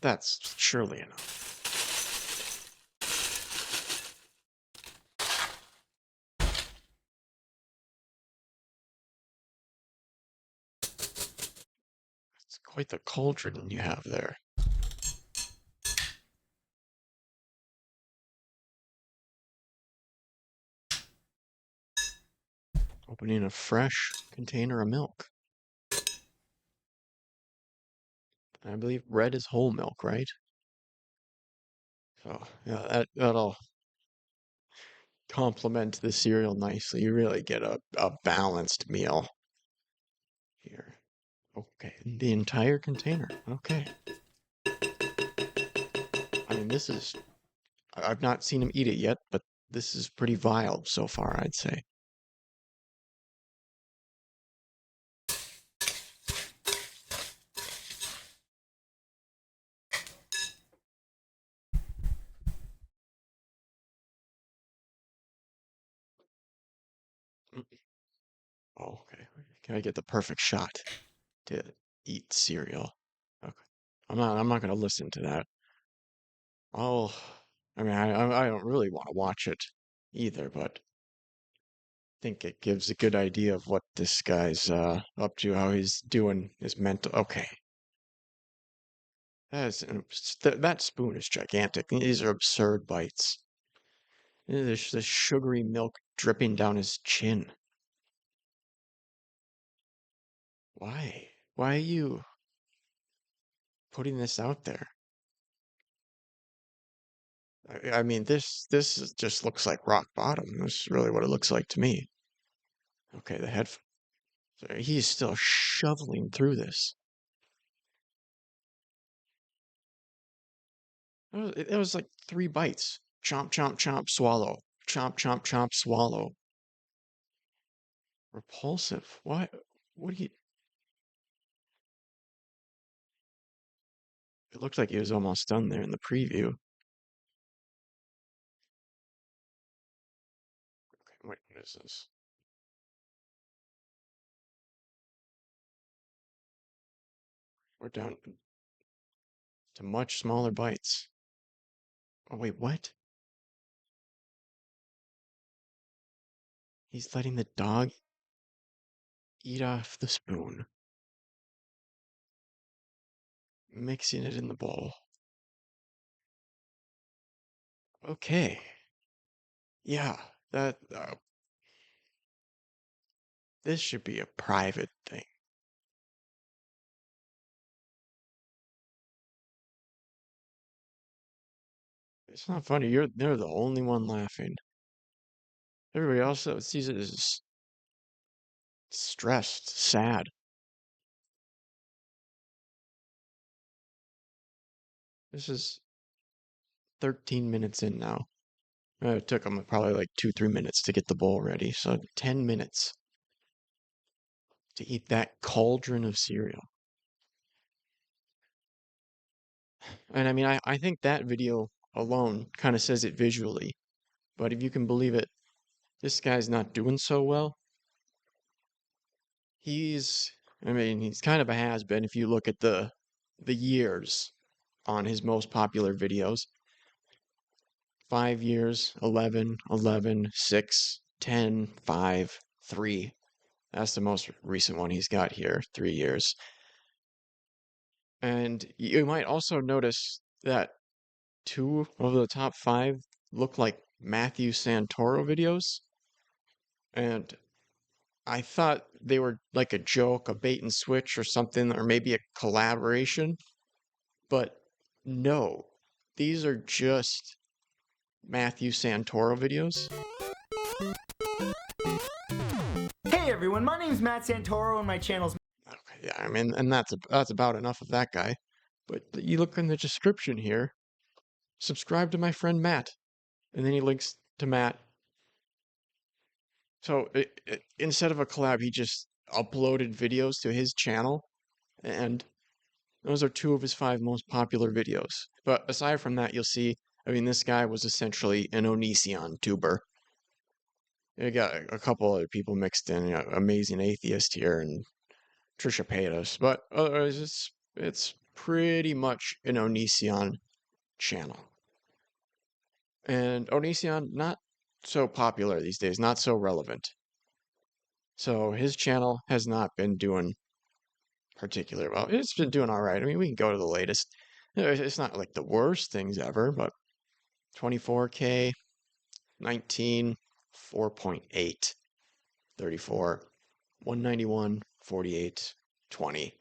That's surely enough. It's quite the cauldron you have there. Opening a fresh container of milk. I believe red is whole milk, right? So yeah, that'll complement the cereal nicely. You really get a balanced meal here. Okay, the entire container. Okay. I mean, I've not seen him eat it yet, but this is pretty vile so far, I'd say. Mm. Oh, okay. Can I get the perfect shot to eat cereal? Okay. I'm not gonna listen to that. Oh, I mean, I don't really want to watch it either, but I think it gives a good idea of what this guy's up to, how he's doing his mental. Okay, that spoon is gigantic. These are absurd bites. There's the sugary milk dripping down his chin. Why? Why are you putting this out there? I mean, just looks like rock bottom. That's really what it looks like to me. Okay, the head. He's still shoveling through this. It was like 3 bites. Chomp, chomp, chomp, swallow. Chomp, chomp, chomp, swallow. Repulsive. Why? What do you? It looked like he was almost done there in the preview. Okay, wait, what is this? We're down to much smaller bites. Oh, wait, what? He's letting the dog eat off the spoon, mixing it in the bowl. Okay. Yeah, this should be a private thing. It's not funny. They're the only one laughing. Everybody else that sees it is stressed, sad. This is 13 minutes in now. It took them probably like 2, 3 minutes to get the bowl ready. So 10 minutes to eat that cauldron of cereal. And I mean, I think that video alone kind of says it visually. But if you can believe it, this guy's not doing so well. I mean, he's kind of a has-been if you look at the years on his most popular videos. 5 years, 11, 11, 6, 10, 5, 3. That's the most recent one he's got here, 3 years. And you might also notice that 2 of the top 5 look like Matthew Santoro videos. And I thought they were like a joke, a bait and switch or something, or maybe a collaboration. But no, these are just Matthew Santoro videos. Hey everyone, my name is Matt Santoro and my channel's... Okay, yeah, I mean, and that's about enough of that guy. But you look in the description here, subscribe to my friend Matt, and then he links to Matt. So instead of a collab, he just uploaded videos to his channel, and those are 2 of his 5 most popular videos. But aside from that, you'll see, I mean, this guy was essentially an Onision tuber. You got a couple other people mixed in, Amazing Atheist here and Trisha Paytas, but otherwise it's pretty much an Onision channel. And Onision, not so popular these days, not so relevant. So his channel has not been doing particularly well. It's been doing all right. I mean, we can go to the latest. It's not like the worst things ever, but 24K, 19, 4.8, 34, 191, 48, 20,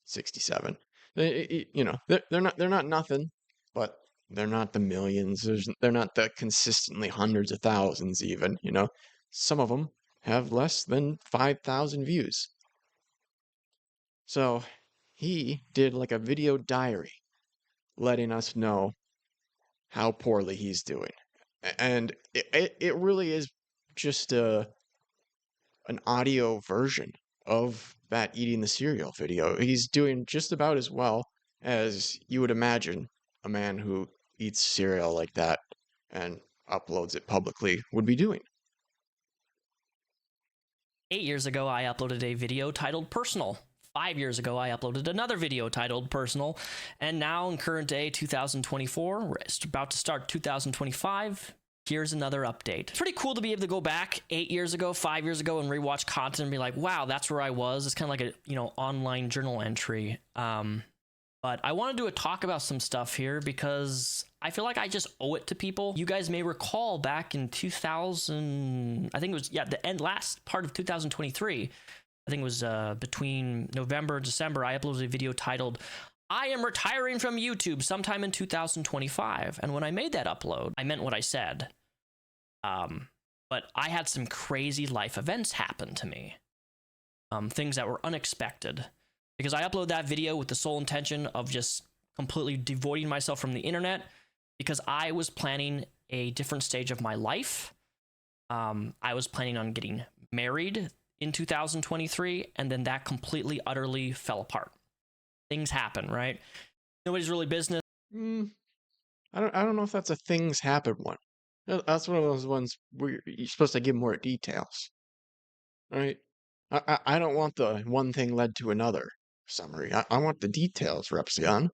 67. They're not nothing, but they're not the millions. They're not the consistently hundreds of thousands even, Some of them have less than 5,000 views. So he did like a video diary letting us know how poorly he's doing. And it really is just an audio version of that eating the cereal video. He's doing just about as well as you would imagine a man who eats cereal like that and uploads it publicly would be doing. 8 years ago, I uploaded a video titled Personal. 5 years ago, I uploaded another video titled Personal. And now, in current day 2024, we're about to start 2025. Here's another update. It's pretty cool to be able to go back 8 years ago, 5 years ago, and rewatch content and be like, wow, that's where I was. It's kind of like a, online journal entry. But I want to do a talk about some stuff here because I feel like I just owe it to people. You guys may recall back in 2000, I think it was, last part of 2023, I think it was between November and December, I uploaded a video titled, I am retiring from YouTube sometime in 2025. And when I made that upload, I meant what I said. But I had some crazy life events happen to me. Things that were unexpected. Because I uploaded that video with the sole intention of just completely devoiding myself from the internet because I was planning a different stage of my life. I was planning on getting married in 2023, and then that completely, utterly fell apart. Things happen, right? Nobody's really business. I don't know if that's a things happen one. That's one of those ones where you're supposed to give more details, right? I don't want the one thing led to another summary. I want the details, Repzion.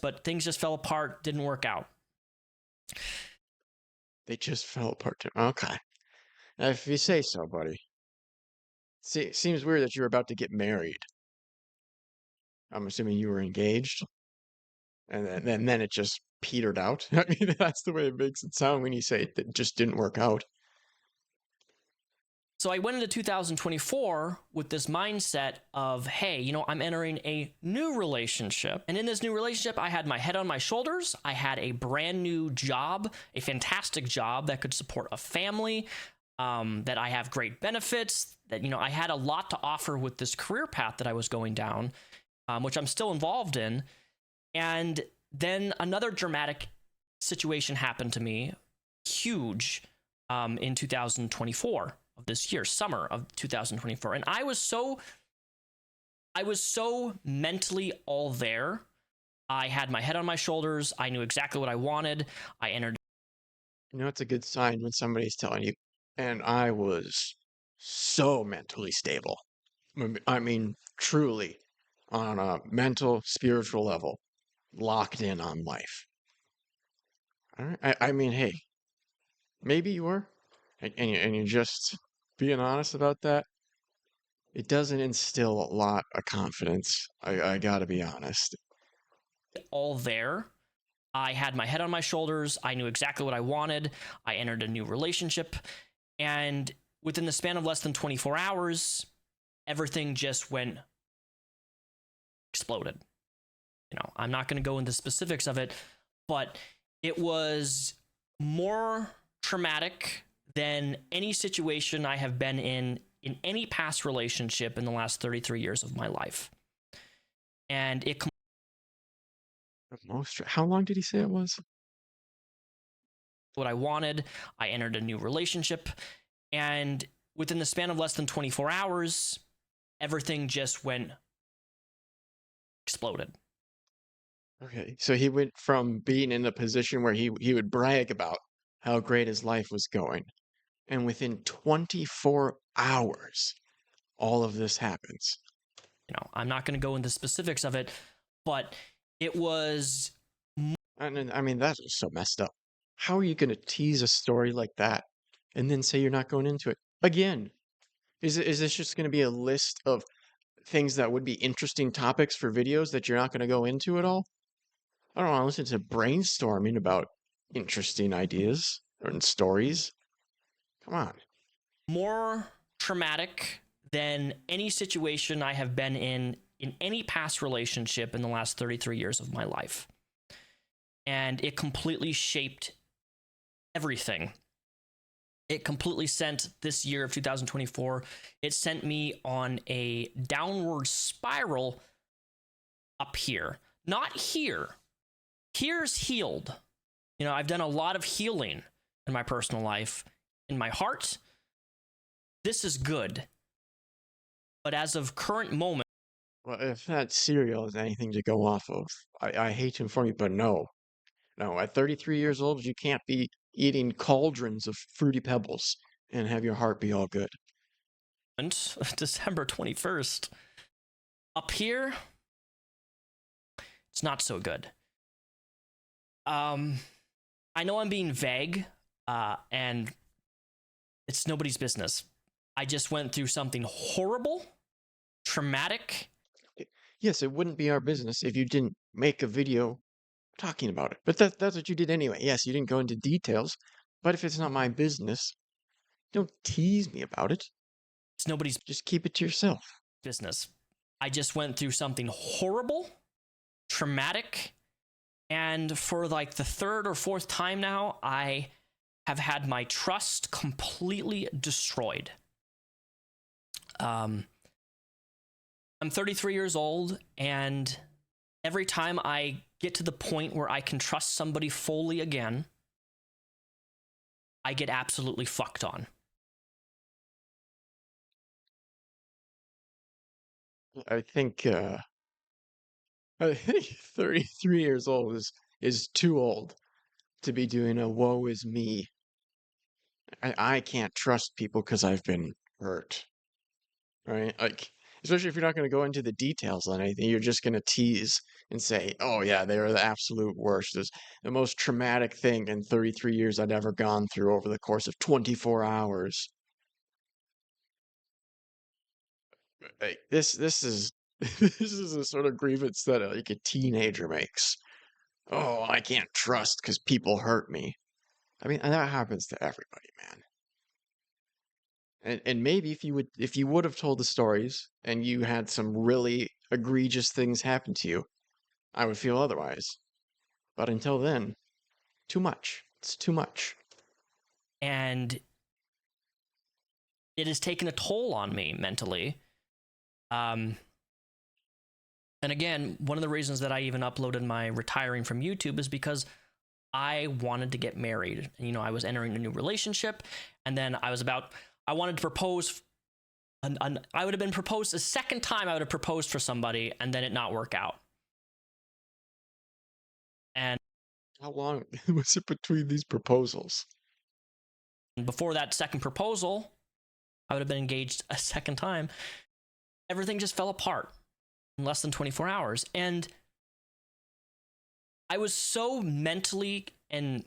But things just fell apart, didn't work out. They just fell apart. Okay. If you say so, buddy. See, it seems weird that you're about to get married. I'm assuming you were engaged, and then it just petered out. I mean, that's the way it makes it sound when you say it just didn't work out. So I went into 2024 with this mindset of, hey, I'm entering a new relationship. And in this new relationship, I had my head on my shoulders. I had a brand new job, a fantastic job that could support a family, that I have great benefits, that, I had a lot to offer with this career path that I was going down, which I'm still involved in. And then another dramatic situation happened to me, huge, in 2024. Of this year, summer of 2024. And I was so mentally all there. I had my head on my shoulders. I knew exactly what I wanted. I entered. It's a good sign when somebody's telling you. And I was so mentally stable. I mean, truly on a mental, spiritual level, locked in on life. All right. I mean, hey, maybe you were, and you're just being honest about that. It doesn't instill a lot of confidence. I gotta be honest. All there. I had my head on my shoulders. I knew exactly what I wanted. I entered a new relationship. And within the span of less than 24 hours, everything just exploded. I'm not going to go into specifics of it, but it was more traumatic than any situation I have been in any past relationship in the last 33 years of my life. And it... How long did he say it was? What I wanted. I entered a new relationship. And within the span of less than 24 hours, everything just exploded. Okay, so he went from being in a position where he would brag about how great his life was going, and within 24 hours, all of this happens. I'm not going to go into specifics of it, but it was And I mean, that's so messed up. How are you going to tease a story like that and then say you're not going into it again? Is this just going to be a list of things that would be interesting topics for videos that you're not going to go into at all? I don't want to listen to brainstorming about interesting ideas and stories. Come on. more traumatic than any situation I have been in any past relationship in the last 33 years of my life. And it completely shaped everything. It completely sent this year of 2024, it sent me on a downward spiral up here. Not here. Here's healed. You know, I've done a lot of healing in my personal life. In my heart, this is good. But as of current moment, Well, if that cereal is anything to go off of, I hate to inform you, but no. No, at 33 years old, you can't be eating cauldrons of Fruity Pebbles and have your heart be all good. December 21st, up here, it's not so good. I know I'm being vague, and it's nobody's business. I just went through something horrible, traumatic. Yes, it wouldn't be our business if you didn't make a video talking about it. But that's what you did anyway. Yes, you didn't go into details, but if it's not my business, don't tease me about it. It's nobody's Just keep it to yourself. business. I just went through something horrible, traumatic, and for like the third or fourth time now, I have had my trust completely destroyed. I'm 33 years old, and every time I get to the point where I can trust somebody fully again, I get absolutely fucked on. I think I think 33 years old is too old to be doing a woe is me. I can't trust people because I've been hurt. Right? Like, especially if you're not going to go into the details on anything, you're just going to tease and say, "Oh yeah, they were the absolute worst. It's the most traumatic thing in 33 years I'd ever gone through over the course of 24 hours." Like, this is this is the sort of grievance that like a teenager makes. Oh, I can't trust because people hurt me. I mean, and that happens to everybody, man. And maybe if you would have told the stories and you had some really egregious things happen to you, I would feel otherwise. But until then, too much. It's too much. And it has taken a toll on me mentally. And again, one of the reasons that I even uploaded my retiring from YouTube is because I wanted to get married. And, you know, I was entering a new relationship, and then I wanted to propose. I would have been proposed a second time. I would have proposed for somebody, and then it not work out. And How long was it between these proposals? before that second proposal, I would have been engaged a second time. Everything just fell apart in less than 24 hours. And I was so mentally and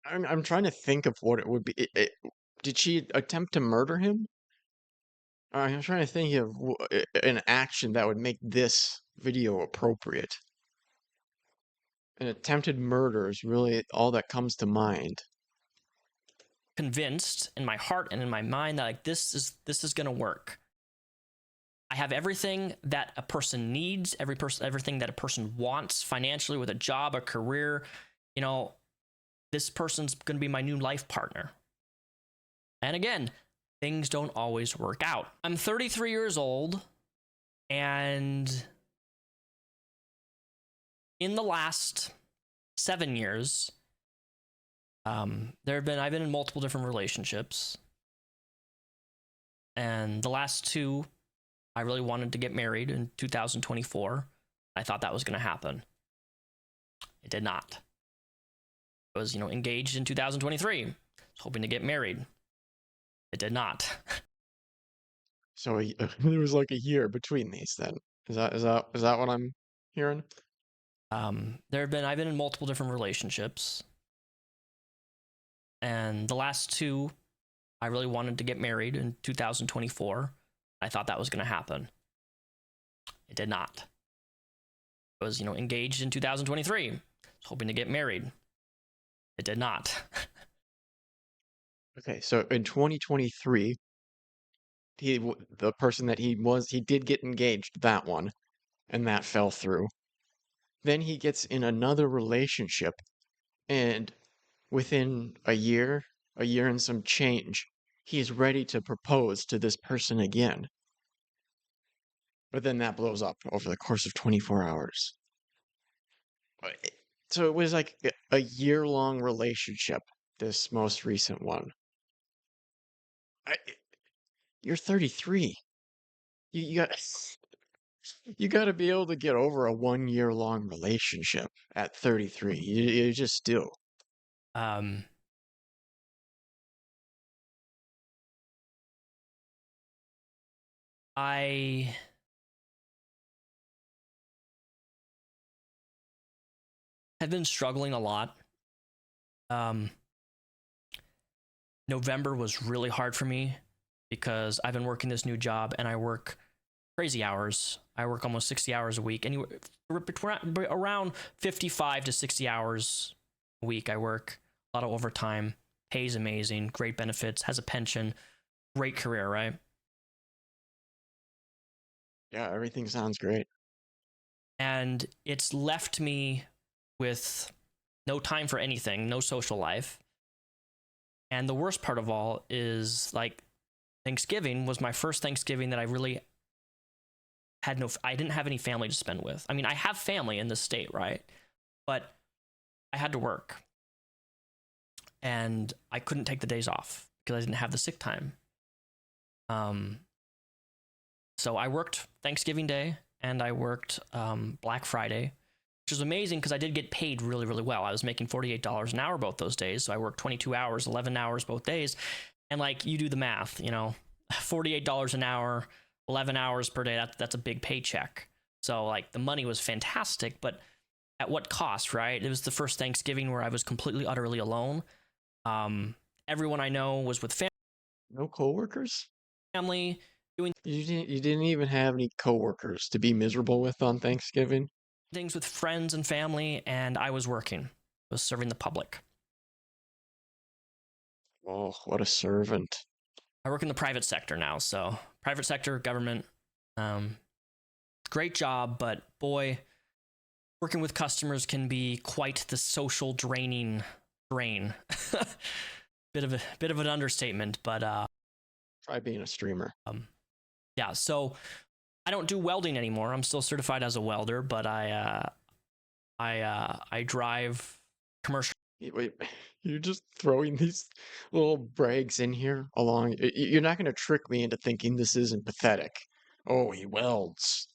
I'm trying to think of what it would be. Did she attempt to murder him? I'm trying to think of an action that would make this video appropriate. An attempted murder is really all that comes to mind. convinced in my heart and in my mind that like this is going to work. I have everything that a person needs, everything that a person wants financially with a job, a career. You know, this person's going to be my new life partner. And again, things don't always work out. I'm 33 years old, and in the last 7 years, I've been in multiple different relationships, and the last two, I really wanted to get married in 2024. I thought that was going to happen. It did not. I was, engaged in 2023, hoping to get married. It did not. So there was like a year between these then. Is that what I'm hearing. I've been in multiple different relationships, and the last two, I really wanted to get married in 2024. I thought that was going to happen. It did not. I was, engaged in 2023, hoping to get married. It did not. Okay, so in 2023, the person that he did get engaged, that one, and that fell through. Then he gets in another relationship, and within a year and some change, he is ready to propose to this person again. But then that blows up over the course of 24 hours. So it was like a year-long relationship, this most recent one. I, you're 33. You got you got to be able to get over a 1 year long relationship at 33. You just do. Um, I have been struggling a lot. November was really hard for me because I've been working this new job and I work crazy hours. I work almost 60 hours a week, anywhere around 55 to 60 hours a week. I work a lot of overtime, pays amazing, great benefits, has a pension, great career, right? Yeah, everything sounds great. And it's left me with no time for anything, no social life. And the worst part of all is, like, Thanksgiving was my first Thanksgiving that I really I didn't have any family to spend with. I mean, I have family in this state, right? But I had to work. And I couldn't take the days off because I didn't have the sick time. So I worked Thanksgiving Day and I worked Black Friday, which was amazing because I did get paid really, really well. I was making $48 an hour both those days. So I worked 22 hours, 11 hours both days. And like, you do the math, $48 an hour, 11 hours per day, that's a big paycheck. So like, the money was fantastic, but at what cost, right? It was the first Thanksgiving where I was completely, utterly alone. Everyone I know was with No coworkers? family, doing You didn't even have any coworkers to be miserable with on Thanksgiving? things with friends and family, and I was working. I was serving the public. Oh, what a servant. I work in the private sector now, so private sector, government, great job, but boy, working with customers can be quite the social drain. bit of an understatement, but Try being a streamer. yeah. So I don't do welding anymore. I'm still certified as a welder, but I drive commercial. Wait, you're just throwing these little brags in here along. You're not going to trick me into thinking this isn't pathetic. Oh, he welds.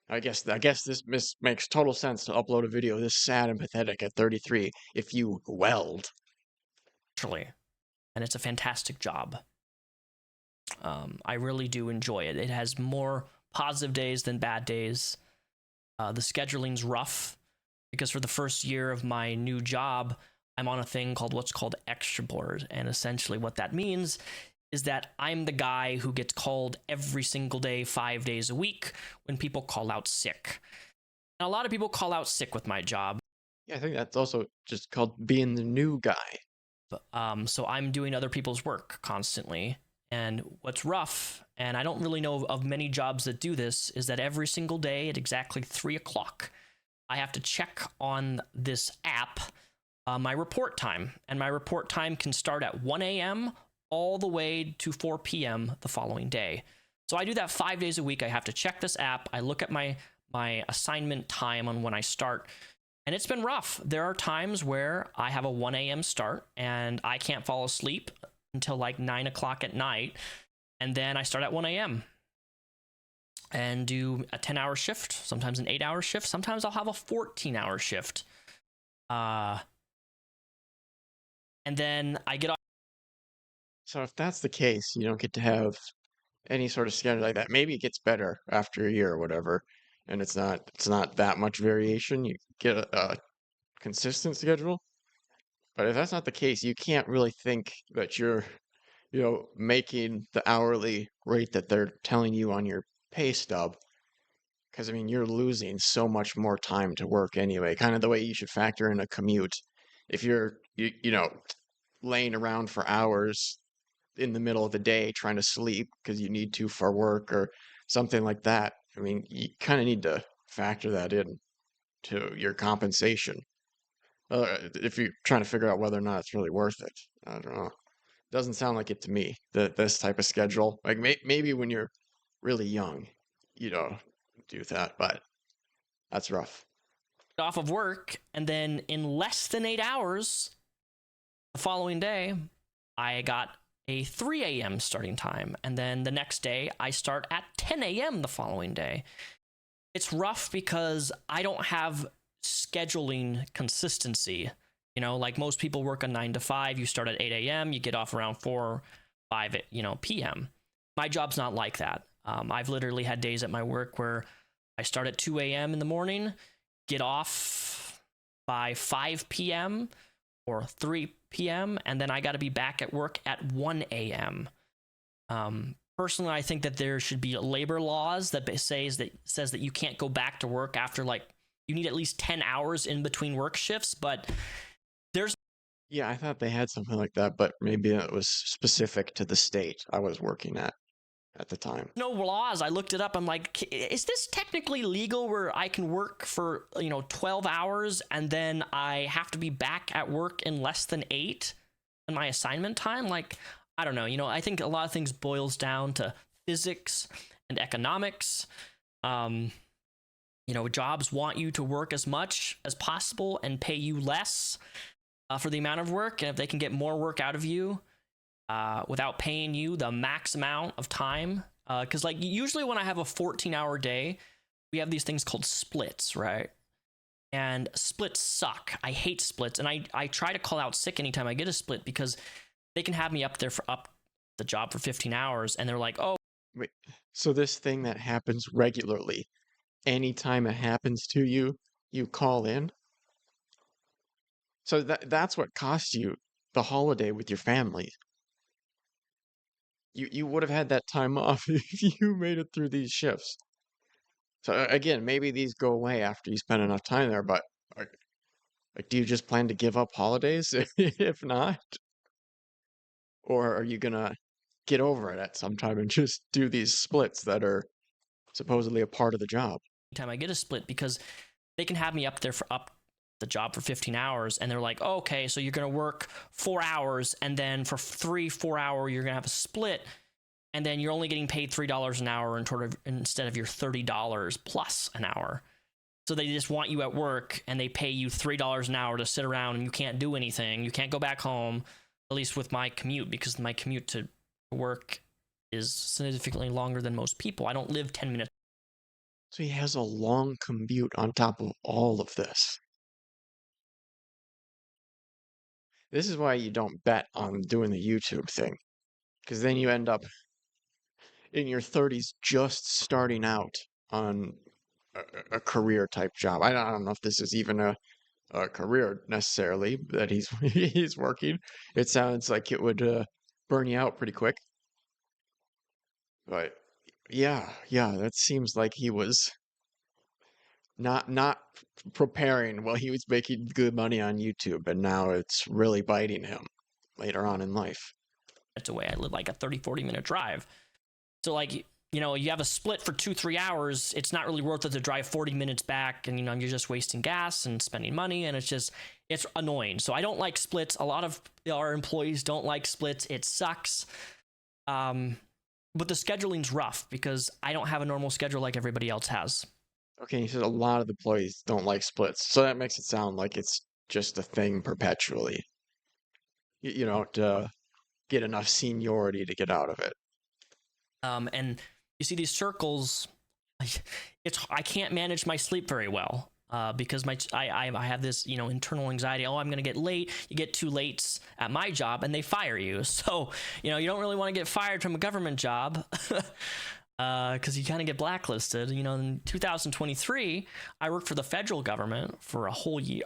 I guess this makes total sense to upload a video this sad and pathetic at 33 if you weld. And it's a fantastic job. I really do enjoy it. It has more positive days than bad days. The scheduling's rough because for the first year of my new job, I'm on a thing called what's called extra board. And essentially what that means is that I'm the guy who gets called every single day, 5 days a week when people call out sick. And a lot of people call out sick with my job. Yeah, I think that's also just called being the new guy. So I'm doing other people's work constantly. And what's rough, and I don't really know of many jobs that do this, is that every single day at exactly 3 o'clock, I have to check on this app my report time. And my report time can start at 1 a.m. all the way to 4 p.m. the following day. So I do that 5 days a week. I have to check this app. I look at my assignment time on when I start. And it's been rough. There are times where I have a 1 a.m. start and I can't fall asleep until like 9 o'clock at night. And then I start at 1 a.m. and do a 10-hour shift, sometimes an 8-hour shift. Sometimes I'll have a 14-hour shift. And then I get off. So if that's the case, you don't get to have any sort of schedule like that. Maybe it gets better after a year or whatever. and it's not that much variation. You get a consistent schedule. But if that's not the case, you can't really think that you're, making the hourly rate that they're telling you on your pay stub. Because I mean, you're losing so much more time to work anyway. Kind of the way you should factor in a commute. If you're, laying around for hours in the middle of the day trying to sleep because you need to for work or something like that, I mean, you kind of need to factor that in to your compensation. If you're trying to figure out whether or not it's really worth it. I don't know. Doesn't sound like it to me, that this type of schedule. Like maybe when you're really young, you know, do that, but that's rough. Off of work, and then in less than 8 hours the following day, I got a 3 a.m. starting time. And then the next day, I start at 10 a.m. the following day. It's rough because I don't have scheduling consistency. Like most people work a 9 to 5, you start at 8 a.m., you get off around 4, 5, p.m. My job's not like that. I've literally had days at my work where I start at 2 a.m. in the morning, get off by 5 p.m. or 3 p.m., and then I got to be back at work at 1 a.m. Personally, I think that there should be labor laws that says that you can't go back to work after, like, you need at least 10 hours in between work shifts, but there's Yeah, I thought they had something like that, but maybe it was specific to the state I was working at the time. no laws. I looked it up. I'm like, is this technically legal where I can work for 12 hours and then I have to be back at work in less than 8 in my assignment time? Like, I don't know. I think a lot of things boils down to physics and economics. Jobs want you to work as much as possible and pay you less for the amount of work, and if they can get more work out of you without paying you the max amount of time, because like usually when I have a 14-hour day, we have these things called splits, right? And splits suck. I hate splits, and I try to call out sick anytime I get a split because they can have me up the job for 15 hours, and they're like, oh, Wait, so this thing that happens regularly, anytime it happens to you, you call in? So that's what cost you the holiday with your family. You would have had that time off if you made it through these shifts. So again, maybe these go away after you spend enough time there, but like, do you just plan to give up holidays if not? Or are you gonna get over it at some time and just do these splits that are supposedly a part of the job? anytime I get a split, because they can have me up the job for 15 hours, and they're like, oh, okay, so you're going to work 4 hours, and then for 4 hour you're going to have a split, and then you're only getting paid $3 an hour instead of your $30 plus an hour. So they just want you at work, and they pay you $3 an hour to sit around, and you can't do anything. You can't go back home, at least with my commute, because my commute to work is significantly longer than most people. I don't live 10 minutes. So he has a long commute on top of all of this. This is why you don't bet on doing the YouTube thing, because then you end up in your 30s just starting out on a career type job. I don't know if this is even a career necessarily that he's he's working. It sounds like it would burn you out pretty quick. But yeah, that seems like he was not preparing while he was making good money on YouTube, and now it's really biting him later on in life. Away. I live like a 30-40 minute drive. So like, you have a split for 2-3 hours. It's not really worth it to drive 40 minutes back, and you're just wasting gas and spending money, and it's annoying. So I don't like splits. A lot of our employees don't like splits. It sucks. But the scheduling's rough because I don't have a normal schedule like everybody else has. Okay, he said a lot of employees don't like splits, so that makes it sound like it's just a thing perpetually. To get enough seniority to get out of it. And you see these circles. I can't manage my sleep very well because I have this internal anxiety. Oh, I'm gonna get late. You get too late at my job and they fire you. So you don't really want to get fired from a government job. because you kind of get blacklisted. You know, in 2023, I worked for the federal government for a whole year,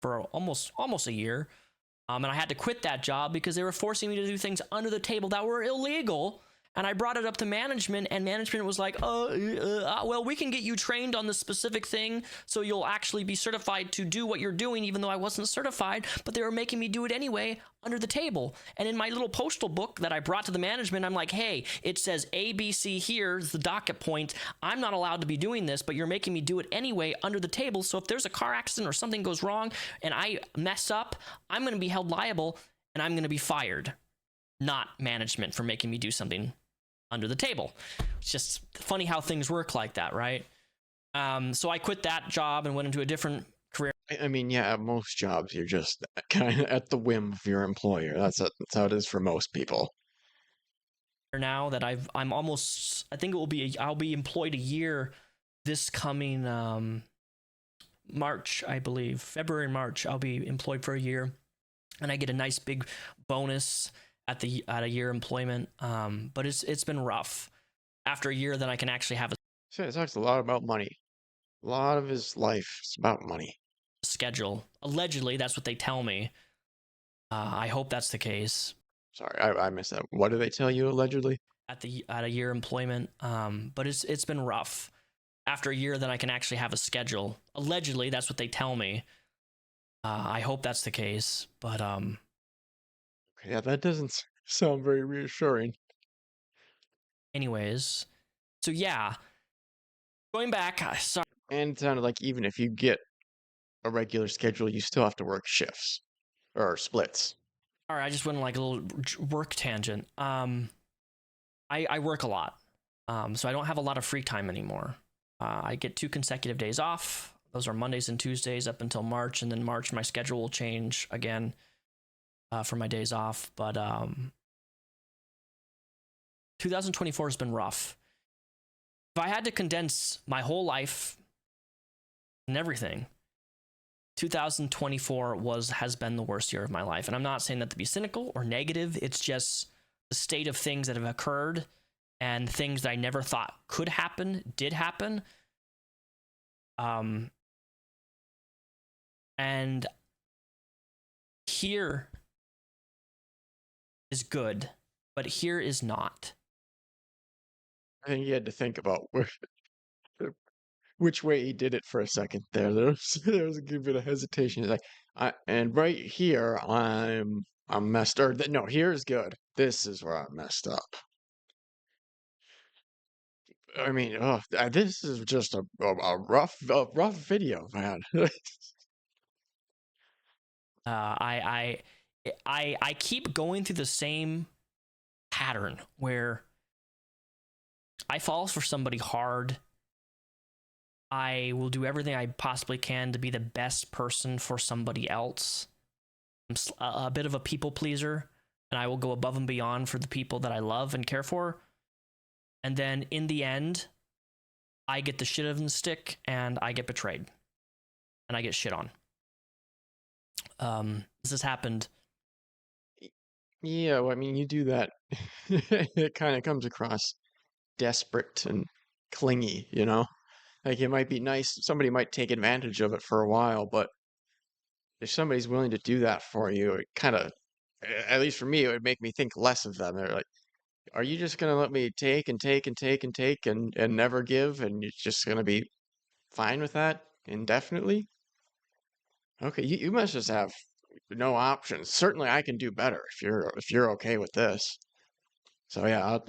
for almost a year, and I had to quit that job because they were forcing me to do things under the table that were illegal. And I brought it up to management, and management was like, well, we can get you trained on this specific thing, so you'll actually be certified to do what you're doing, even though I wasn't certified, but they were making me do it anyway under the table. And in my little postal book that I brought to the management, I'm like, hey, it says ABC here is the docket point. I'm not allowed to be doing this, but you're making me do it anyway under the table. So if there's a car accident or something goes wrong and I mess up, I'm going to be held liable and I'm going to be fired, not management for making me do something under the table. It's just funny how things work like that, right? So I quit that job and went into a different career. I mean, yeah, at most jobs, you're just kind of at the whim of your employer. That's how it is for most people. Now that I'm almost, I think I'll be employed a year this coming March, I believe. February and March, I'll be employed for a year. And I get a nice big bonus at a year employment, but it's been rough. After a year, then I can actually have a So it talks a lot about money. A lot of his life is about money. schedule. Allegedly, that's what they tell me. I hope that's the case. Sorry, I missed that. What do they tell you allegedly? At a year employment, but it's been rough. After a year, then I can actually have a schedule. Allegedly, that's what they tell me. I hope that's the case, but Yeah, that doesn't sound very reassuring. anyways, so yeah, going back, sorry, And it sounded like even if you get a regular schedule, you still have to work shifts or splits. I just went on like a little work tangent. I work a lot, so I don't have a lot of free time anymore. I get 2 consecutive days off. Those are Mondays and Tuesdays up until March, and then March my schedule will change again for my days off. But 2024 has been rough. If I had to condense my whole life and everything, 2024 has been the worst year of my life. And I'm not saying that to be cynical or negative. It's just the state of things that have occurred and things that I never thought could happen, did happen. And here is good, but here is not. I think you had to think about which way he did it for a second there. There was a good bit of hesitation. He's like, and right here, I'm messed. Or no, here's good. This is where I'm messed up. I mean, this is just a rough video, man. I keep going through the same pattern where I fall for somebody hard. I will do everything I possibly can to be the best person for somebody else. I'm a bit of a people pleaser, and I will go above and beyond for the people that I love and care for. And then in the end, I get the shit of the stick, and I get betrayed, and I get shit on. This has happened. Yeah, well, I mean, you do that. It kind of comes across desperate and clingy, you know? Like it might be nice, somebody might take advantage of it for a while, but if somebody's willing to do that for you, it kind of, at least for me, it would make me think less of them. They're like, are you just gonna let me take and take and take and take and never give, and you're just gonna be fine with that indefinitely? Okay, you must just have no options. Certainly, I can do better if you're okay with this. So yeah,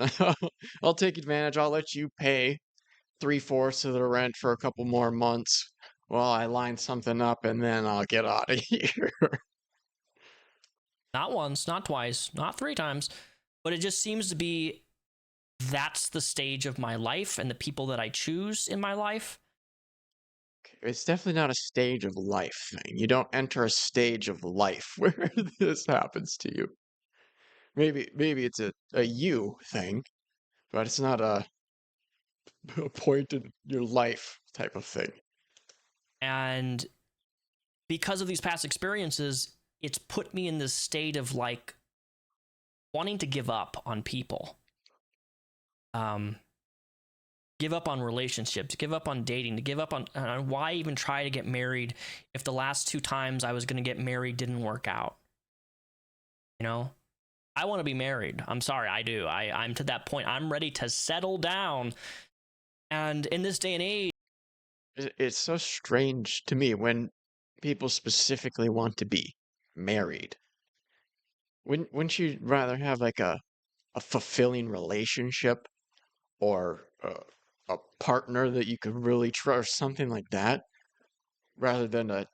I'll take advantage. I'll let you pay 3/4 of the rent for a couple more months while I line something up, and then I'll get out of here. Not once, not twice, not 3 times, but it just seems to be that's the stage of my life and the people that I choose in my life. It's definitely not a stage of life thing. You don't enter a stage of life where this happens to you. Maybe it's a you thing, but it's not a point in your life type of thing. And because of these past experiences, it's put me in this state of like wanting to give up on people. give up on relationships, give up on dating, to give up on why even try to get married if the last 2 times I was going to get married didn't work out? You know, I want to be married. I'm sorry, I do. I'm to that point. I'm ready to settle down. And in this day and age, It's so strange to me when people specifically want to be married. Wouldn't you rather have like a fulfilling relationship or a partner that you could really trust, something like that, rather than a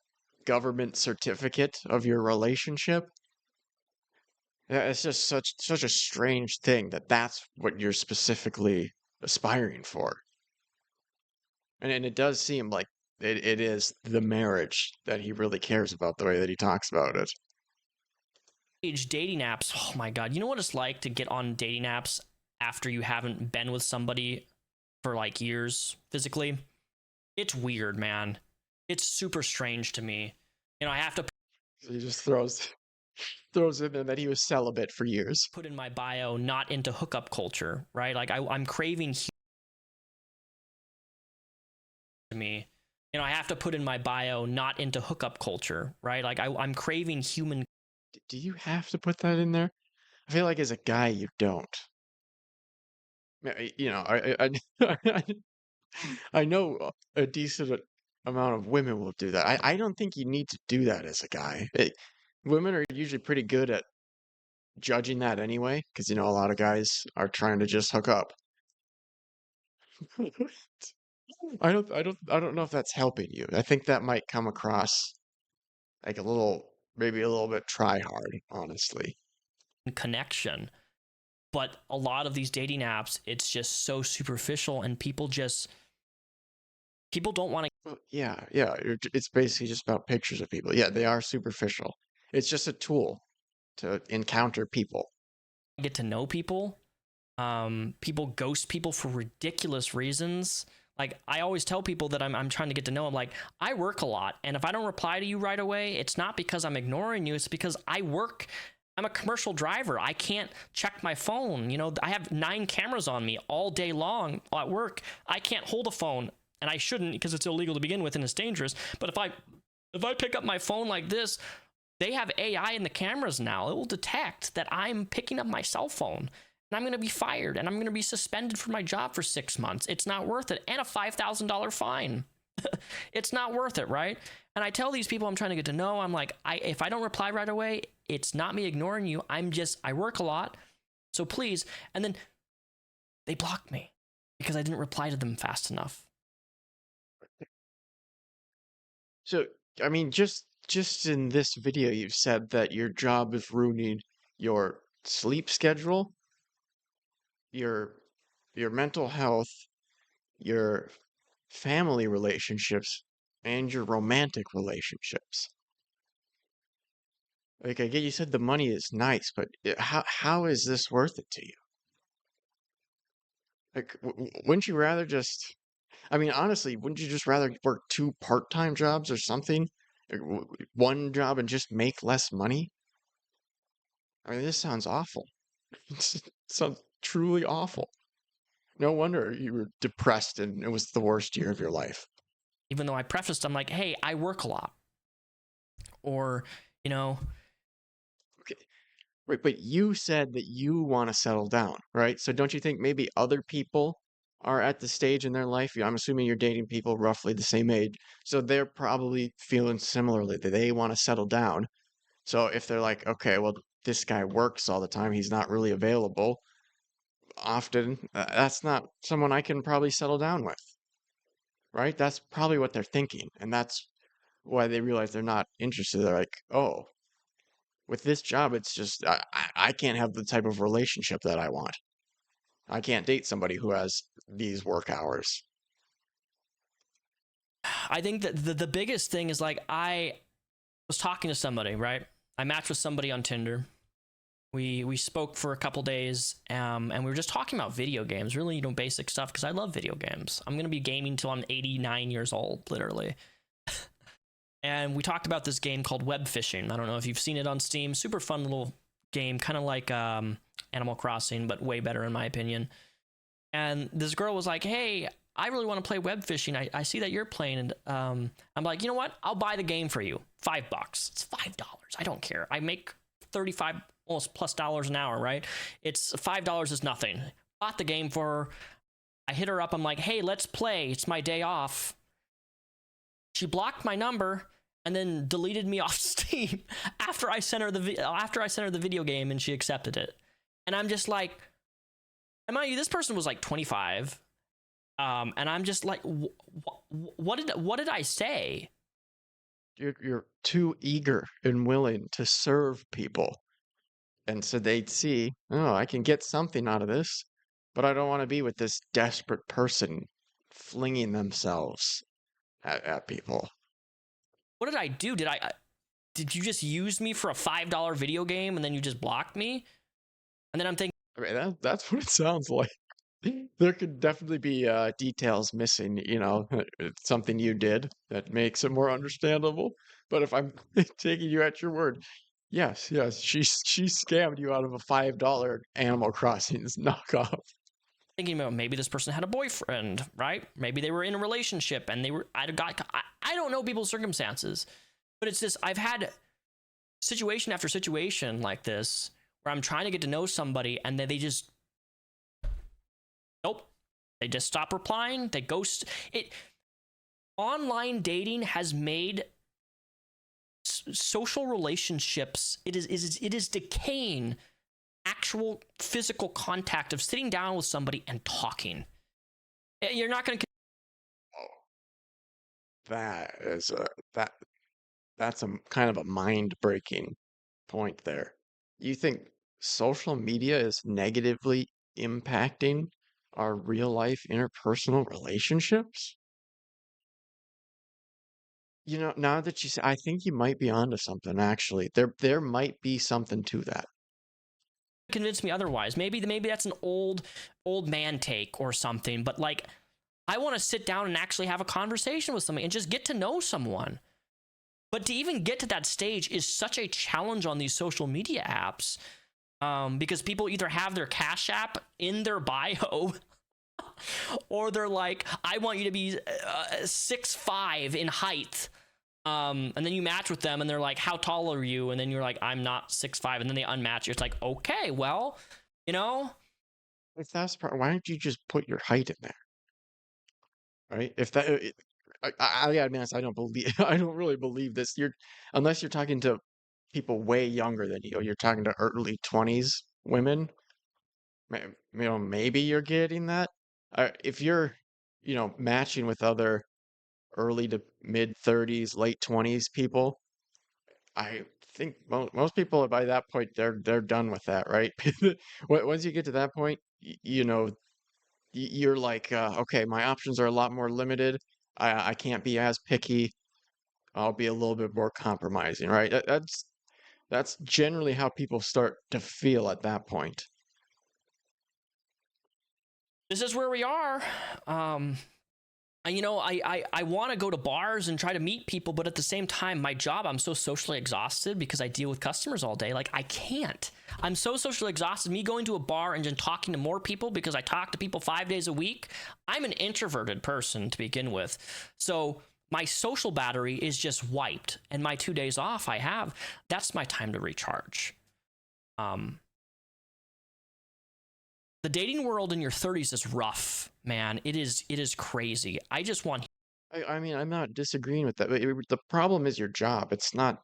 government certificate of your relationship? Yeah, it's just such a strange thing that that's what you're specifically aspiring for. And it does seem like it is the marriage that he really cares about the way that he talks about it. dating apps, oh my God, you know what it's like to get on dating apps after you haven't been with somebody for like years physically? It's weird, man. It's super strange to me. You know, I have to So he just throws in there that he was celibate for years. put in my bio, not into hookup culture, right? Like I'm craving to me. You know, I have to put in my bio, not into hookup culture, right? Like I'm craving human. Do you have to put that in there? I feel like as a guy, you don't. You know, I know a decent amount of women will do that. I don't think you need to do that as a guy. Women are usually pretty good at judging that anyway, because you know a lot of guys are trying to just hook up. I don't know if that's helping you. I think that might come across like maybe a little bit try hard, honestly. connection. But a lot of these dating apps, it's just so superficial, and people don't want to Well, yeah. It's basically just about pictures of people. Yeah, they are superficial. It's just a tool to encounter people. get to know people. People ghost people for ridiculous reasons. Like I always tell people that I'm trying to get to know them. Like I work a lot, and if I don't reply to you right away, it's not because I'm ignoring you. It's because I work. I'm a commercial driver. I can't check my phone. You know, I have 9 cameras on me all day long at work. I can't hold a phone, and I shouldn't because it's illegal to begin with and it's dangerous. But if I pick up my phone like this, they have AI in the cameras now. It will detect that I'm picking up my cell phone. And I'm going to be fired, and I'm going to be suspended from my job for 6 months. It's not worth it. And a $5,000 fine. It's not worth it, right? And I tell these people I'm trying to get to know, I'm like, if I don't reply right away, it's not me ignoring you. I work a lot. So please. And then they blocked me because I didn't reply to them fast enough. So, I mean, just in this video, you've said that your job is ruining your sleep schedule, your your mental health, your family relationships, and your romantic relationships. Like, I get you said the money is nice, but how is this worth it to you? Like, wouldn't you rather just, I mean, honestly, wouldn't you just rather work 2 part-time jobs or something? Like, one job and just make less money? I mean, this sounds awful. It sounds truly awful. No wonder you were depressed and it was the worst year of your life. Even though I prefaced, I'm like, hey, I work a lot. Or, you know, Okay, right, but you said that you want to settle down, right? So don't you think maybe other people are at the stage in their life? I'm assuming you're dating people roughly the same age, so they're probably feeling similarly that they want to settle down. So if they're like, okay, well, this guy works all the time, he's not really available often, that's not someone I can probably settle down with, right? That's probably what they're thinking, and that's why they realize they're not interested. They're like, oh, with this job, it's just I can't have the type of relationship that I want. I can't date somebody who has these work hours. I think that the biggest thing is like I was talking to somebody, right? I matched with somebody on Tinder. We spoke for a couple days, and we were just talking about video games, really, you know, basic stuff, because I love video games. I'm gonna be gaming till I'm 89 years old, literally. And we talked about this game called Web Fishing. I don't know if you've seen it on Steam. Super fun little game, kind of like Animal Crossing, but way better in my opinion. And this girl was like, hey, I really want to play web fishing. I see that you're playing. And I'm like, you know what? I'll buy the game for you. $5. It's $5. I don't care. I make 35 almost plus dollars an hour, right? It's $5 is nothing. Bought the game for her. I hit her up. I'm like, hey, let's play. It's my day off. She blocked my number and then deleted me off Steam after I sent her the video game and she accepted it. And I'm just like, and mind you, this person was like 25. And I'm just like, what did I say? You're too eager and willing to serve people. And so they'd see, oh, I can get something out of this, but I don't want to be with this desperate person flinging themselves at people. What did I do? Did you just use me for a $5 video game and then you just blocked me? And then I'm thinking, I mean, that's what it sounds like. There could definitely be details missing, it's something you did that makes it more understandable. But if I'm taking you at your word, yes, she scammed you out of a $5 Animal Crossing's knockoff. thinking about maybe this person had a boyfriend, right? Maybe they were in a relationship and I don't know people's circumstances, but it's just, I've had situation after situation like this where I'm trying to get to know somebody and then they just, nope. They just stop replying. They ghost it. Online dating has made social relationships, it is decaying actual physical contact of sitting down with somebody and talking. You're not going to. That's a kind of a mind-breaking point there. You think social media is negatively impacting our real life interpersonal relationships? Now that you say, I think you might be onto something, actually. There might be something to that. Convince me otherwise. Maybe that's an old man take or something, but like I want to sit down and actually have a conversation with somebody and just get to know someone. But to even get to that stage is such a challenge on these social media apps, because people either have their Cash App in their bio or they're like, I want you to be 6'5" in height. And then you match with them and they're like, how tall are you? And then you're like, I'm not 6'5", and then they unmatch you. It's like, okay, well, If that's why don't you just put your height in there, right? If that, I gotta be honest, I don't believe, I don't really believe this. Unless you're talking to people way younger than you, you're talking to early 20s women. Maybe you're getting that. If you're, matching with other early to mid 30s, late 20s people, I think most people by that point they're done with that, right? Once you get to that point, you're like, okay, my options are a lot more limited. I can't be as picky. I'll be a little bit more compromising, right? That's generally how people start to feel at that point. this is where we are. I want to go to bars and try to meet people, but at the same time, my job, I'm so socially exhausted because I deal with customers all day. Like, I can't. I'm so socially exhausted. Me going to a bar and just talking to more people because I talk to people 5 days a week. I'm an introverted person to begin with. So my social battery is just wiped. And my 2 days off that's my time to recharge. The dating world in your 30s is rough, man. It is crazy. I just want. I mean, I'm not disagreeing with that, but the problem is your job. It's not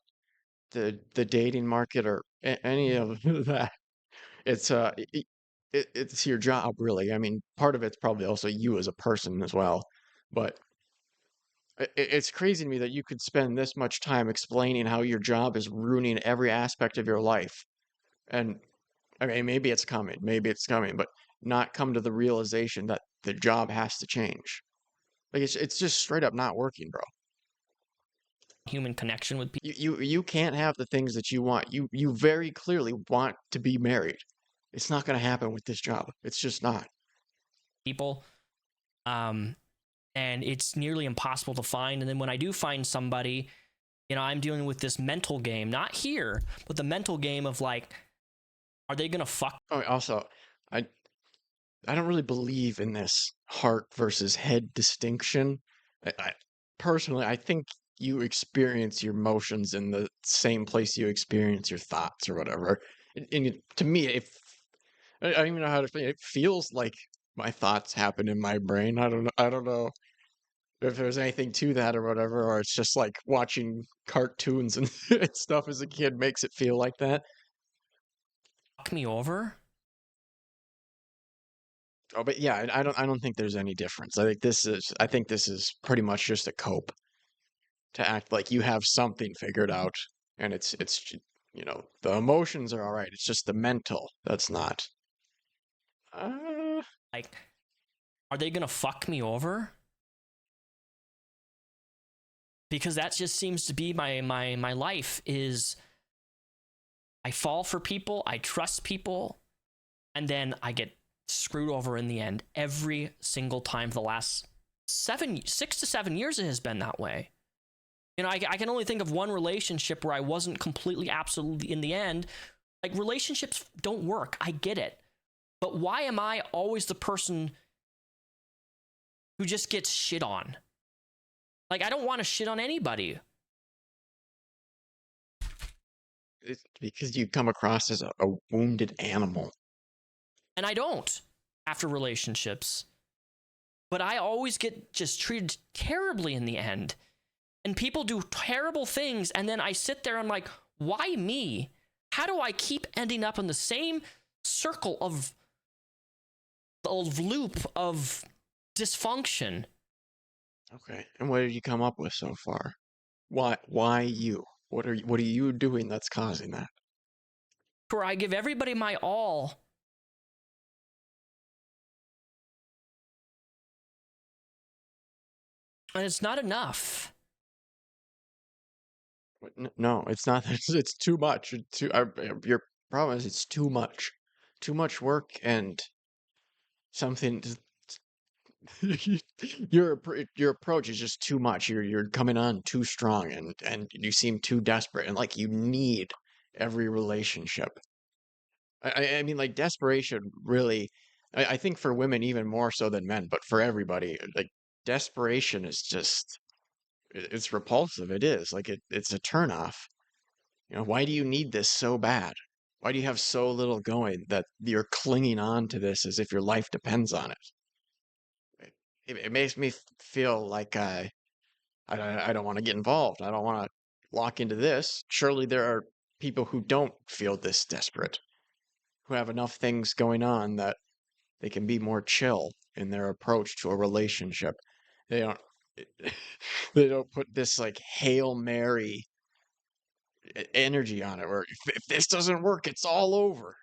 the dating market or any of that. It's it's your job, really. I mean, part of it's probably also you as a person as well. But it's crazy to me that you could spend this much time explaining how your job is ruining every aspect of your life. And I mean, maybe it's coming, but not come to the realization that the job has to change. Like it's just straight up not working, bro. Human connection with people. You can't have the things that you want. You very clearly want to be married. It's not going to happen with this job. It's just not. And it's nearly impossible to find. And then when I do find somebody, I'm dealing with this mental game, not here, but the mental game of like, are they gonna fuck? Oh, also, I I don't really believe in this heart versus head distinction. I personally, I think you experience your emotions in the same place you experience your thoughts or whatever. To me, if I don't even know how to explain it. It feels like my thoughts happen in my brain. I don't know. I don't know if there's anything to that or whatever, or it's just like watching cartoons and and stuff as a kid makes it feel like that. Fuck me over? Oh, but yeah, I don't think there's any difference. I think this is pretty much just a cope to act like you have something figured out, and the emotions are all right. It's just the mental that's not. Uh, Like, are they gonna fuck me over? Because that just seems to be my life is I fall for people, I trust people, and then I get screwed over in the end every single time for the last 6 to 7 years. It has been that way. You know, I can only think of one relationship where I wasn't completely absolutely in the end. Like, relationships don't work, I get it, but why am I always the person who just gets shit on? Like, I don't want to shit on anybody. it's because you come across as a wounded animal. And I don't after relationships. But I always get just treated terribly in the end. And people do terrible things, and then I sit there and I'm like, why me? How do I keep ending up in the same circle of loop of dysfunction? Okay, and what did you come up with so far? Why you? What are you doing that's causing that? Where I give everybody my all, and it's not enough. No, it's not. It's too much. Your problem is it's too much work and something. Your approach is just too much. You're coming on too strong and you seem too desperate and like you need every relationship. I mean, like desperation really. I think for women even more so than men, but for everybody, like desperation is just it's repulsive. It is like it's a turnoff. You know, why do you need this so bad? Why do you have so little going that you're clinging on to this as if your life depends on it? It makes me feel like I don't want to get involved. I don't want to lock into this. Surely there are people who don't feel this desperate, who have enough things going on that they can be more chill in their approach to a relationship. They don't they don't put this like Hail Mary energy on it, where if this doesn't work, it's all over.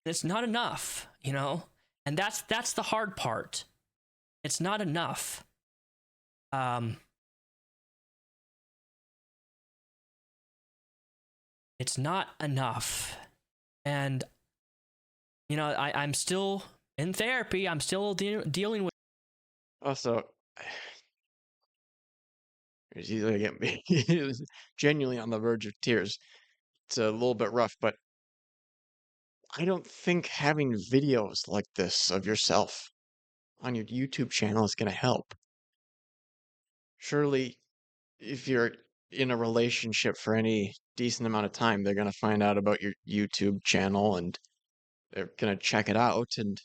It's not enough, you know? And that's the hard part. It's not enough. Um, it's not enough. And, you know, I'm still in therapy. I'm still dealing with. Also, it's easy to get me genuinely on the verge of tears. It's a little bit rough, but I don't think having videos like this of yourself on your YouTube channel is going to help. Surely, if you're in a relationship for any decent amount of time, they're going to find out about your YouTube channel and they're going to check it out. And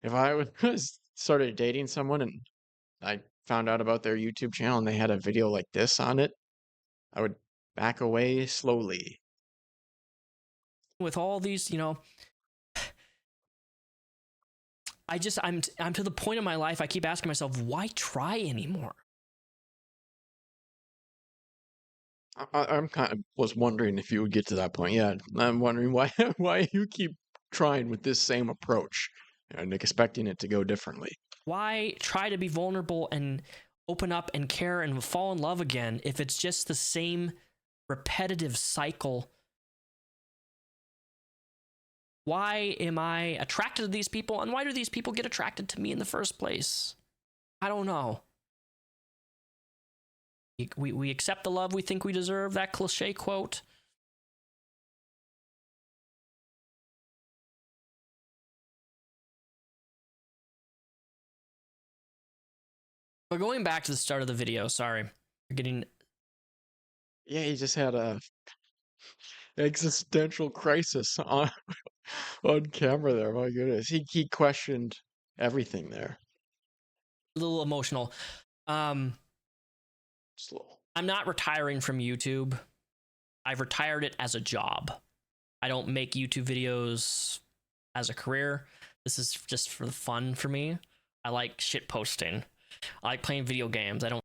if I was started dating someone and I found out about their YouTube channel and they had a video like this on it, I would back away slowly. All these, you know, I'm to the point in my life I keep asking myself, why try anymore? I'm kind of was wondering if you would get to that point. Yeah, I'm wondering why why you keep trying with this same approach and expecting it to go differently. Why try to be vulnerable and open up and care and fall in love again if it's just the same repetitive cycle? Why am I attracted to these people, and why do these people get attracted to me in the first place? I don't know. We accept the love we think we deserve, that cliche quote. But going back to the start of the video, sorry, we're getting Yeah, he just had a existential crisis on camera there. My goodness, he questioned everything there. a little emotional. Um, Slow. I'm not retiring from YouTube. I've retired it as a job. I don't make YouTube videos as a career. This is just for the fun for me. I like shit posting. I like playing video games. I don't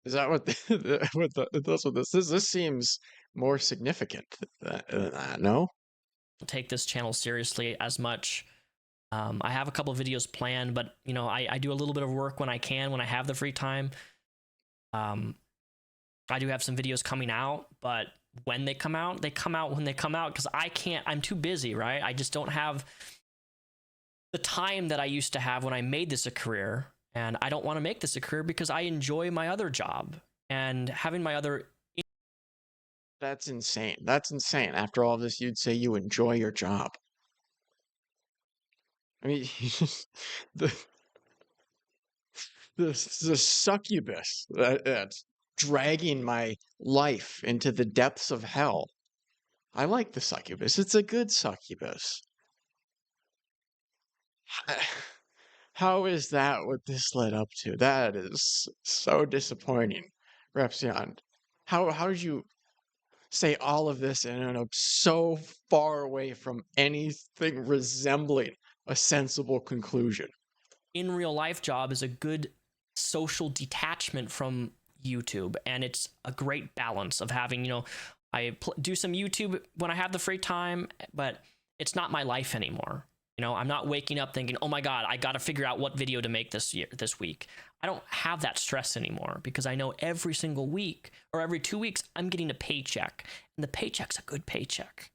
Is that what that's what this is? This seems more significant than that. No. take this channel seriously as much. I have a couple of videos planned, but you know, I do a little bit of work when I can, when I have the free time. I do have some videos coming out, but when they come out when they come out, because I'm too busy, right? I just don't have the time that I used to have when I made this a career. And I don't want to make this a career because I enjoy my other job and having my other. That's insane. That's insane. After all this, you'd say you enjoy your job. I mean, the the succubus that's dragging my life into the depths of hell. I like the succubus. It's a good succubus. How is that what this led up to? That is so disappointing, Repzion. How did you say all of this and end up so far away from anything resembling a sensible conclusion? In real life job is a good social detachment from YouTube, and it's a great balance of having, you know, I do some YouTube when I have the free time, but it's not my life anymore. You know, I'm not waking up thinking, oh my God, I got to figure out what video to make this week. I don't have that stress anymore because I know every single week or every 2 weeks, I'm getting a paycheck, and the paycheck's a good paycheck.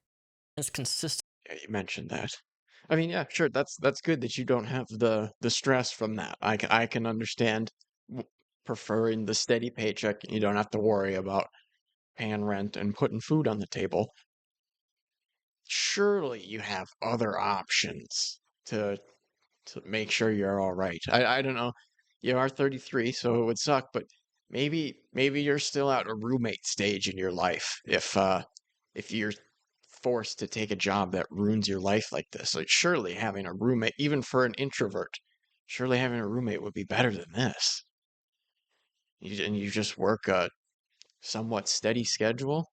It's consistent. Yeah, you mentioned that. I mean, yeah, sure. That's good that you don't have the stress from that. I can understand preferring the steady paycheck, and you don't have to worry about paying rent and putting food on the table. Surely you have other options to make sure you're all right. I don't know. You are 33, so it would suck, but maybe you're still at a roommate stage in your life if you're forced to take a job that ruins your life like this. Like surely having a roommate, even for an introvert, surely having a roommate would be better than this. And you just work a somewhat steady schedule.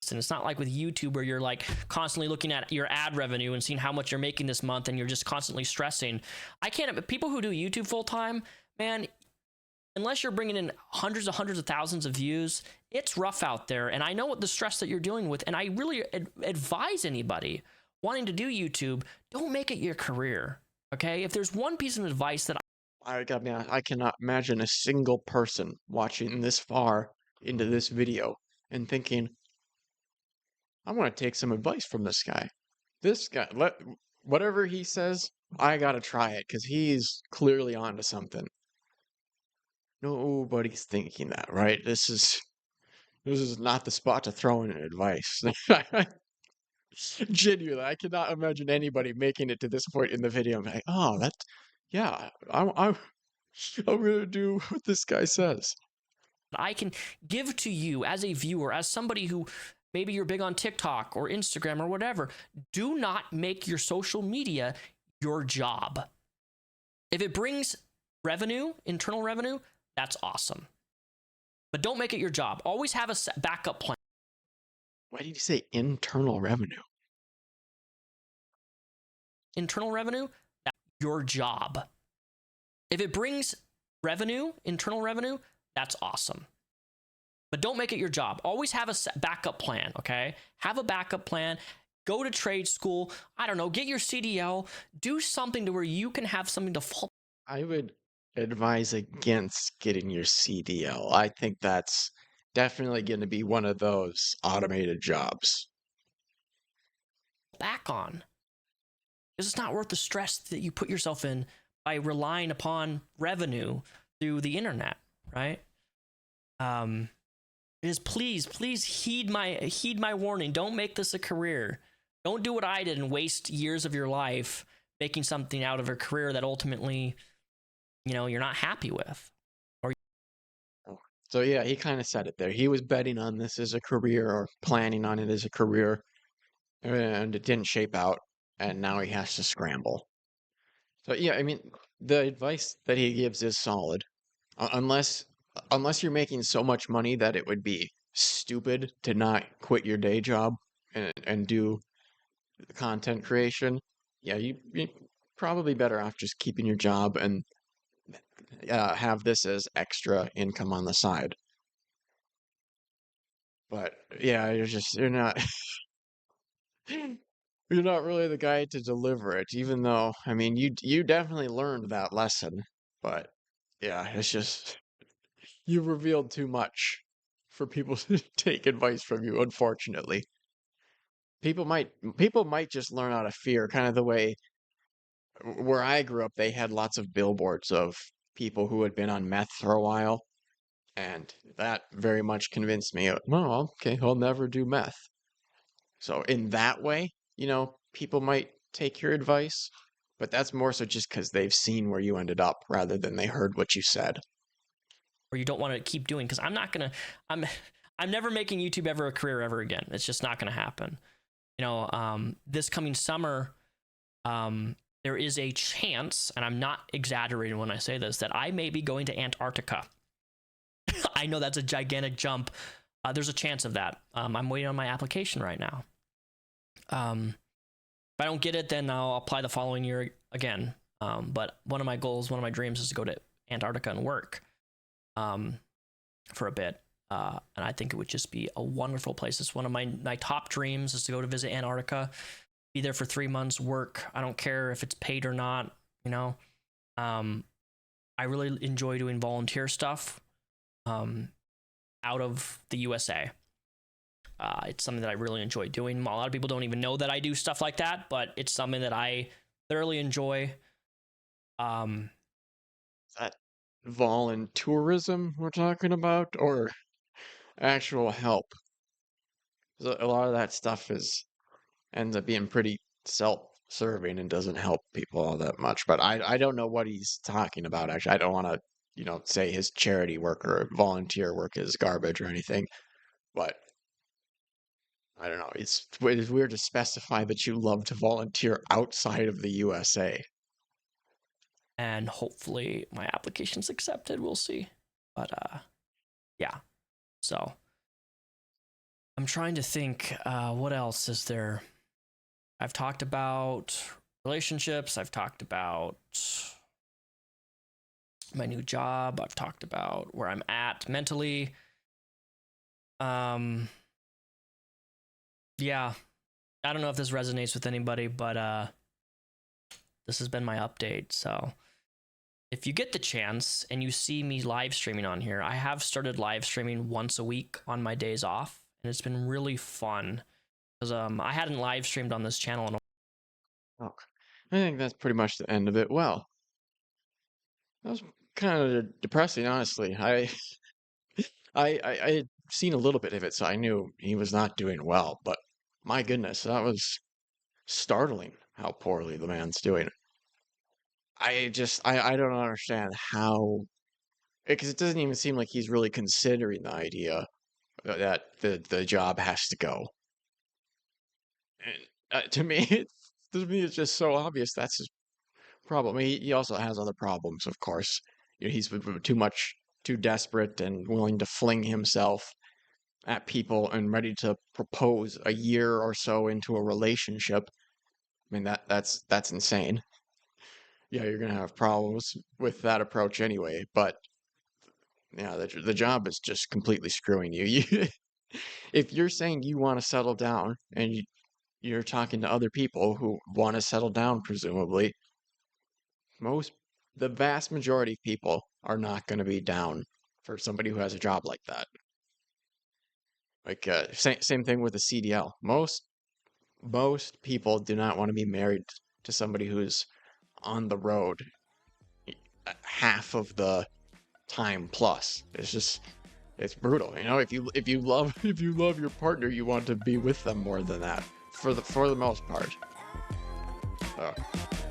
And it's not like with YouTube where you're like constantly looking at your ad revenue and seeing how much you're making this month and you're just constantly stressing. I can't, people who do YouTube full time, man, unless you're bringing in hundreds of thousands of views, it's rough out there. And I know what the stress that you're dealing with. And I really advise anybody wanting to do YouTube, don't make it your career. Okay. If there's one piece of advice that I cannot imagine a single person watching this far into this video and thinking, I want to take some advice from this guy. This guy, whatever he says, I gotta try it because he's clearly onto something. Nobody's thinking that, right? This is not the spot to throw in advice. Genuinely, I cannot imagine anybody making it to this point in the video and be like, oh, yeah, I'm gonna do what this guy says. I can give to you as a viewer, as somebody who maybe you're big on TikTok or Instagram or whatever, do not make your social media your job. If it brings revenue, internal revenue, that's awesome. But don't make it your job. Always have a backup plan. Why did you say internal revenue? Internal revenue, that's your job. If it brings revenue, internal revenue, that's awesome. But don't make it your job. Always have a backup plan, okay? Have a backup plan. Go to trade school. I don't know, get your CDL. Do something to where you can have something to fall. I would advise against getting your CDL. I think that's definitely going to be one of those automated jobs. Back on. Because it's not worth the stress that you put yourself in by relying upon revenue through the internet, right? Is please heed my warning. Don't make this a career. Don't do what I did and waste years of your life making something out of a career that ultimately, you're not happy with. Oh, so yeah, he kind of said it there. He was betting on this as a career or planning on it as a career, and it didn't shape out, and now he has to scramble. So yeah, I mean, the advice that he gives is solid. Unless you're making so much money that it would be stupid to not quit your day job and do content creation, yeah, you probably better off just keeping your job and have this as extra income on the side. But yeah, you're not you're not really the guy to deliver it, even though I mean you definitely learned that lesson. But yeah, it's just you revealed too much for people to take advice from you, unfortunately. People might just learn out of fear, kind of the way where I grew up, they had lots of billboards of people who had been on meth for a while, and that very much convinced me, well, okay, I'll never do meth. So in that way, people might take your advice, but that's more so just because they've seen where you ended up rather than they heard what you said. Or you don't want to keep doing, because I'm never making YouTube ever a career ever again. It's just not gonna happen. This coming summer, there is a chance, and I'm not exaggerating when I say this, that I may be going to Antarctica. I know that's a gigantic jump. There's a chance of that. I'm waiting on my application right now. If I don't get it, then I'll apply the following year again. But one of my goals, one of my dreams is to go to Antarctica and work for a bit. And I think it would just be a wonderful place. It's one of my top dreams is to go to visit Antarctica, be there for 3 months, work. I don't care if it's paid or not, I really enjoy doing volunteer stuff out of the USA. It's something that I really enjoy doing. A lot of people don't even know that I do stuff like that, but it's something that I thoroughly enjoy. Is that voluntourism we're talking about, or actual help? 'Cause a lot of that stuff ends up being pretty self-serving and doesn't help people all that much. But I don't know what he's talking about, actually. I don't want to, say his charity work or volunteer work is garbage or anything. But I don't know. It's weird to specify that you love to volunteer outside of the USA. And hopefully my application's accepted. We'll see. But yeah. So I'm trying to think, what else is there? I've talked about relationships. I've talked about my new job. I've talked about where I'm at mentally. Yeah. I don't know if this resonates with anybody, but this has been my update. So if you get the chance and you see me live streaming on here, I have started live streaming once a week on my days off, and it's been really fun because I hadn't live streamed on this channel in a Oh, I think that's pretty much the end of it. Well, that was kind of depressing, honestly. I had seen a little bit of it, so I knew he was not doing well. But my goodness, that was startling how poorly the man's doing. I don't understand how, because it doesn't even seem like he's really considering the idea that the job has to go. And to me, it's just so obvious that's his problem. He also has other problems, of course. He's too desperate and willing to fling himself at people and ready to propose a year or so into a relationship. I mean that's insane. Yeah, you're gonna have problems with that approach anyway. But yeah, the job is just completely screwing you. If you're saying you want to settle down and you're talking to other people who want to settle down, presumably, most the vast majority of people are not going to be down for somebody who has a job like that. Like same thing with the CDL. Most people do not want to be married to somebody who's on the road half of the time plus. It's brutal. If you love your partner, you want to be with them more than that for the most part.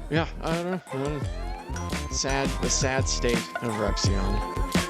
Yeah, I don't know. The sad state of Repzion.